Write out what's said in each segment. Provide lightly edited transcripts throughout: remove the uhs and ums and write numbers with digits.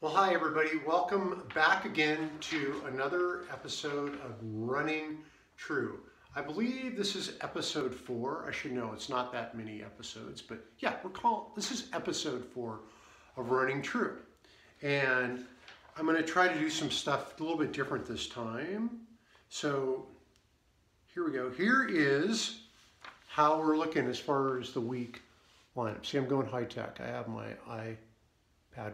Well, hi everybody. Welcome back again to another episode of Running True. I believe this is episode 4. I should know it's not that many episodes, but yeah, this is episode 4 of Running True. And I'm going to try to do some stuff a little bit different this time. So here we go. Here is how we're looking as far as the week lineup. See, I'm going high tech. I have my iPad,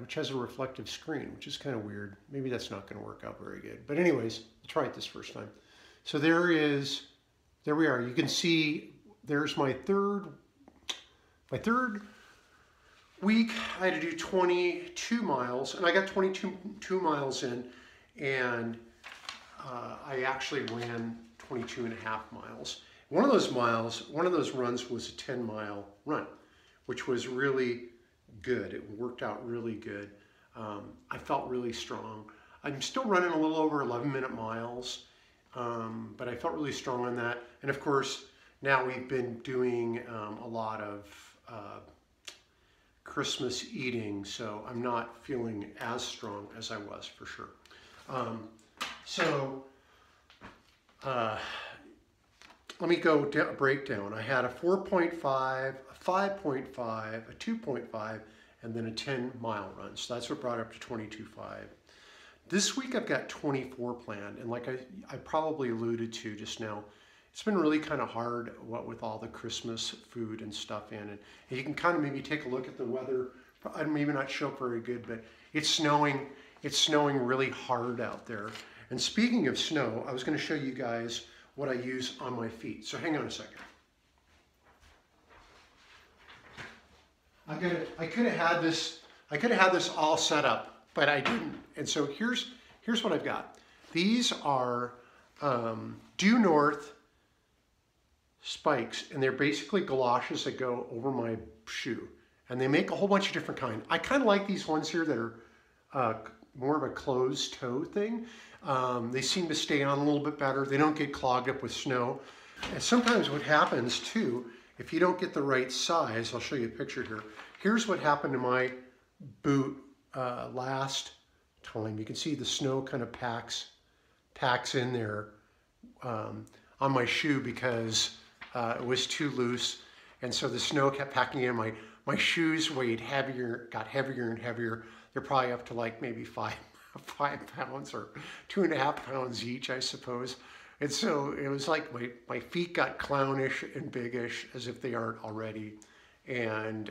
which has a reflective screen, which is kind of weird. Maybe that's not going to work out very good. But anyways, I'll try it this first time. So there we are. You can see there's my third week. I had to do 22 miles, and I got 22 miles in, and I actually ran 22 and a half miles. One of those runs was a 10-mile run, which was really good. It worked out really good. I felt really strong. I'm still running a little over 11-minute miles, but I felt really strong on that. And of course, now we've been doing a lot of Christmas eating, so I'm not feeling as strong as I was for sure. Let me go breakdown. I had a 4.5, a 5.5, a 2.5, and then a 10-mile run. So that's what brought it up to 22.5. This week I've got 24 planned, and like I probably alluded to just now, it's been really kind of hard with all the Christmas food and stuff in it. And you can kind of maybe take a look at the weather. I'd maybe not show up very good, but it's snowing. It's snowing really hard out there. And speaking of snow, I was going to show you guys what I use on my feet. So hang on a second. I could have had this all set up, but I didn't. And so here's what I've got. These are due north spikes, and they're basically galoshes that go over my shoe. And they make a whole bunch of different kinds. I kind of like these ones here that are more of a closed toe thing. They seem to stay on a little bit better. They don't get clogged up with snow. And sometimes what happens too, if you don't get the right size, I'll show you a picture here. Here's what happened to my boot last time. You can see the snow kind of packs in there on my shoe because it was too loose. And so the snow kept packing in. My shoes got heavier and heavier. They're probably up to like maybe 5 pounds or 2.5 pounds each, I suppose. And so it was like my feet got clownish and biggish as if they aren't already. And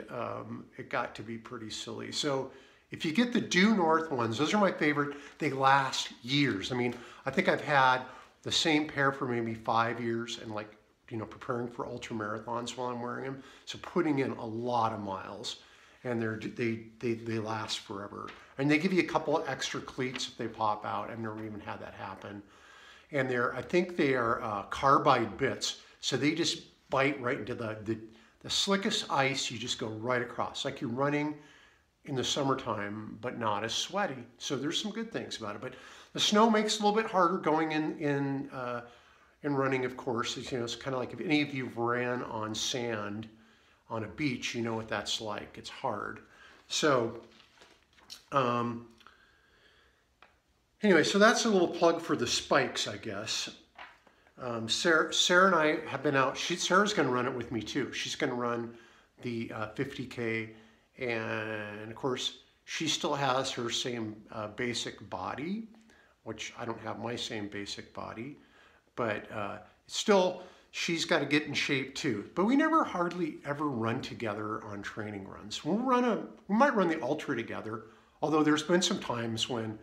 it got to be pretty silly. So if you get the due north ones, those are my favorite. They last years. I mean, I think I've had the same pair for maybe 5 years, and like, you know, preparing for ultra marathons while I'm wearing them. So putting in a lot of miles, and they last forever. And they give you a couple of extra cleats if they pop out. I've never even had that happen. And I think they are carbide bits, so they just bite right into the slickest ice. You just go right across, like you're running in the summertime, but not as sweaty. So there's some good things about it. But the snow makes it a little bit harder going in running, of course. You know, it's kind of like if any of you ran on sand on a beach, you know what that's like. It's hard. So anyway, so that's a little plug for the spikes, I guess. Sarah and I have been out. Sarah's going to run it with me too. She's going to run the 50K, and of course, she still has her same basic body, which I don't have my same basic body, but still, she's got to get in shape too. But we never hardly ever run together on training runs. We might run the ultra together, although there's been some times when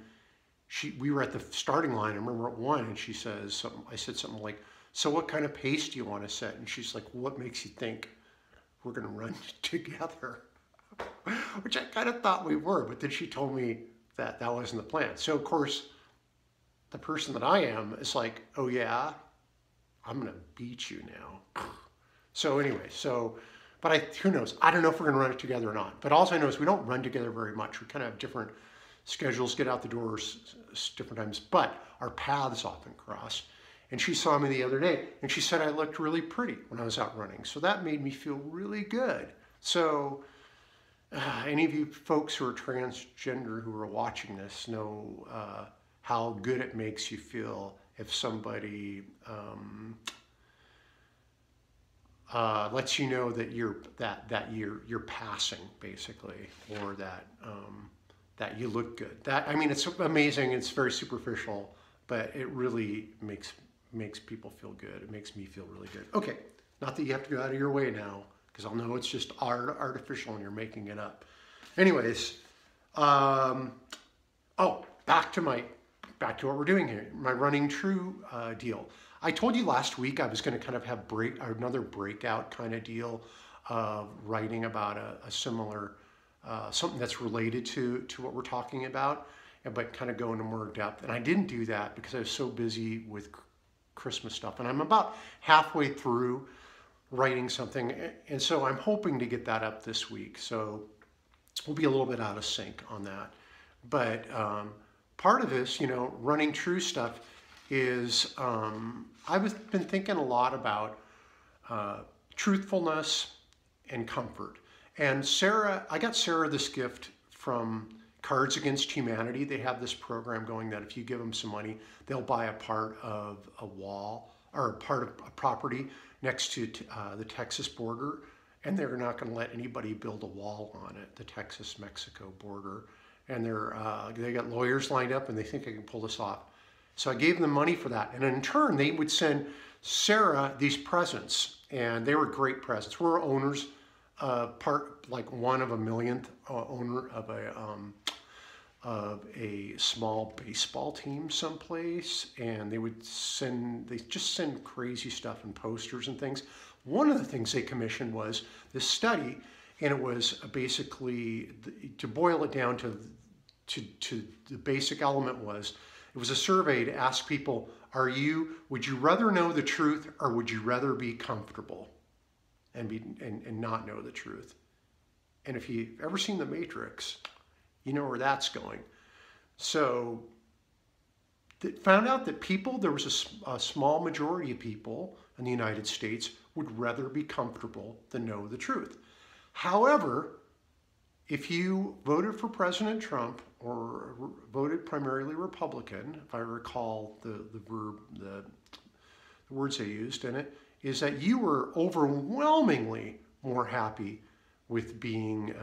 we were at the starting line. I remember at one, and she says something. I said something like, "So what kind of pace do you want to set?" And she's like, "What makes you think we're going to run together?" Which I kind of thought we were, but then she told me that wasn't the plan. So of course, the person that I am is like, "Oh yeah, I'm going to beat you now." So anyway, but who knows? I don't know if we're going to run it together or not. But all I know is we don't run together very much. We kind of have different schedules, get out the doors different times, but our paths often cross. And she saw me the other day, and she said I looked really pretty when I was out running. So that made me feel really good. So any of you folks who are transgender who are watching this know how good it makes you feel if somebody lets you know that you're passing, basically, or that that you look good. I mean, it's amazing. It's very superficial, but it really makes people feel good. It makes me feel really good. Okay, not that you have to go out of your way now, because I'll know it's just artificial and you're making it up. Anyways, oh, back to what we're doing here, my running true deal. I told you last week I was going to kind of have another breakout kind of deal of writing about a similar, something that's related to what we're talking about, but kind of go into more depth. And I didn't do that because I was so busy with Christmas stuff. And I'm about halfway through writing something. And so I'm hoping to get that up this week. So we'll be a little bit out of sync on that. But part of this, running true stuff is I've been thinking a lot about truthfulness and comfort. And I got Sarah this gift from Cards Against Humanity. They have this program going that if you give them some money, they'll buy a part of a wall or a part of a property next to the Texas border. And they're not going to let anybody build a wall on it, the Texas-Mexico border. And they got lawyers lined up and they think they can pull this off. So I gave them money for that. And in turn, they would send Sarah these presents. And they were great presents. We're owners, like one of a millionth owner of a small baseball team someplace. And they just send crazy stuff and posters and things. One of the things they commissioned was this study, and it was basically, to boil it down to the basic element was, it was a survey to ask people, would you rather know the truth or would you rather be comfortable and not know the truth? And if you've ever seen The Matrix, you know where that's going. So they found out that there was a small majority of people in the United States would rather be comfortable than know the truth. However, if you voted for President Trump or voted primarily Republican, if I recall the words they used in it, is that you were overwhelmingly more happy with being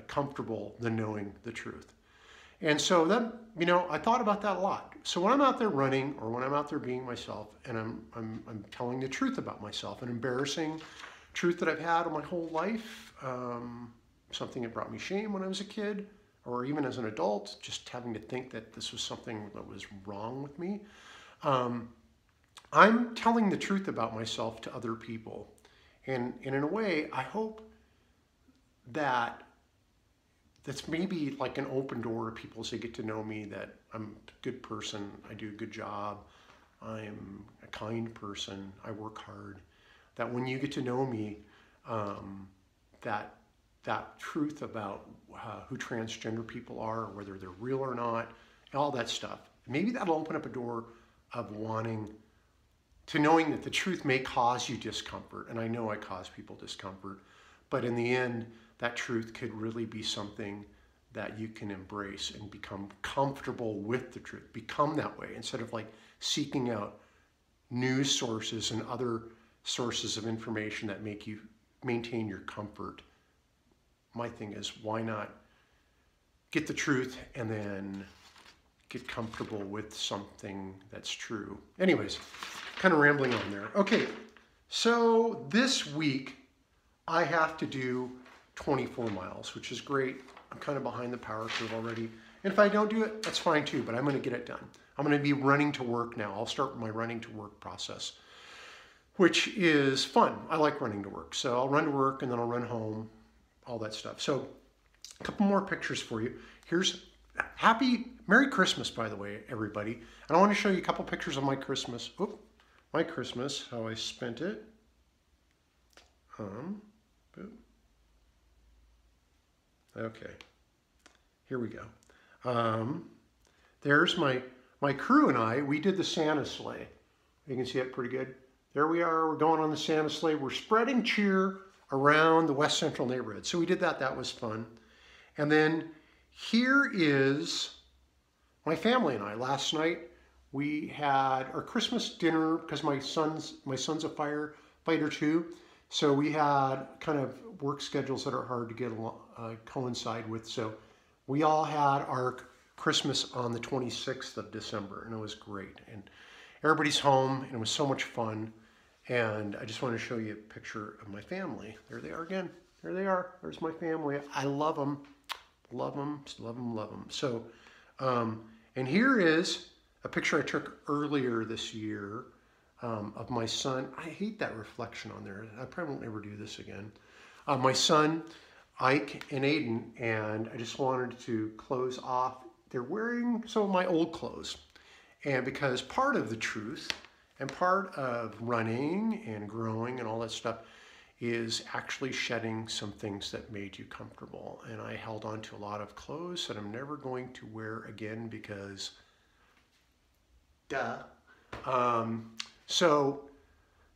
comfortable than knowing the truth. And so that, I thought about that a lot. So when I'm out there running or when I'm out there being myself and I'm telling the truth about myself, an embarrassing truth that I've had all my whole life, something that brought me shame when I was a kid, or even as an adult, just having to think that this was something that was wrong with me. I'm telling the truth about myself to other people. And in a way, I hope that's maybe like an open door to people as they get to know me, that I'm a good person, I do a good job, I'm a kind person, I work hard. That when you get to know me, that truth about who transgender people are, whether they're real or not, all that stuff, maybe that'll open up a door of knowing that the truth may cause you discomfort. And I know I cause people discomfort, but in the end, that truth could really be something that you can embrace and become comfortable with the truth. Become that way instead of like seeking out news sources and other sources of information that make you maintain your comfort. My thing is, why not get the truth and then get comfortable with something that's true? Anyways, kind of rambling on there. Okay, so this week I have to do 24 miles, which is great. I'm kind of behind the power curve already. And if I don't do it, that's fine too, but I'm going to get it done. I'm going to be running to work now. I'll start my running to work process, which is fun. I like running to work. So I'll run to work and then I'll run home, all that stuff. So a couple more pictures for you. Here's Merry Christmas, by the way, everybody. And I want to show you a couple pictures of my Christmas. How I spent it. Okay, here we go. There's my crew and I, we did the Santa sleigh. You can see it pretty good. There we are, we're going on the Santa sleigh. We're spreading cheer around the West Central neighborhood. So we did that, that was fun. And then here is my family and I. Last night we had our Christmas dinner because my son's a firefighter too. So we had kind of work schedules that are hard to get coincide with. So we all had our Christmas on the 26th of December, and it was great. And everybody's home, and it was so much fun. And I just want to show you a picture of my family. There they are again. There they are. There's my family. I love them. Love them, love them, love them. So, and here is a picture I took earlier this year of my son. I hate that reflection on there. I probably won't ever do this again. My son, Ike and Aiden, and I just wanted to close off. They're wearing some of my old clothes. And because part of the truth and part of running and growing and all that stuff is actually shedding some things that made you comfortable. And I held on to a lot of clothes that I'm never going to wear again because, duh. So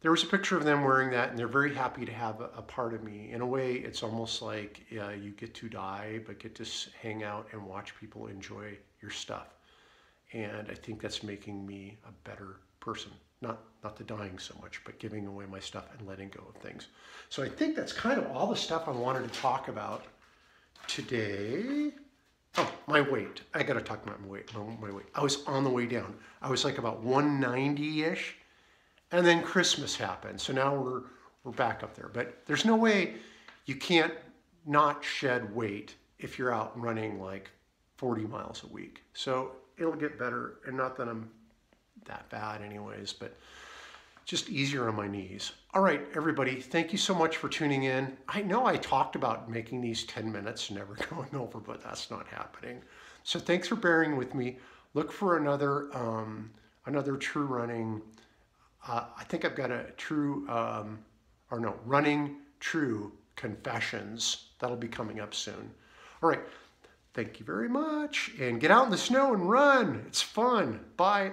there was a picture of them wearing that, and they're very happy to have a part of me. In a way, it's almost like you get to die, but get to hang out and watch people enjoy your stuff. And I think that's making me a better person. Not the dying so much, but giving away my stuff and letting go of things. So I think that's kind of all the stuff I wanted to talk about today. Oh, my weight. I got to talk about my weight. I was on the way down. I was like about 190-ish, and then Christmas happened. So now we're back up there. But there's no way you can't not shed weight if you're out running like 40 miles a week. So it'll get better, and not that I'm that bad anyways, but just easier on my knees. All right, everybody, thank you so much for tuning in. I know I talked about making these 10 minutes, never going over, but that's not happening. So thanks for bearing with me. Look for another true running. I think I've got a true, running true confessions. That'll be coming up soon. All right, thank you very much, and get out in the snow and run. It's fun. Bye.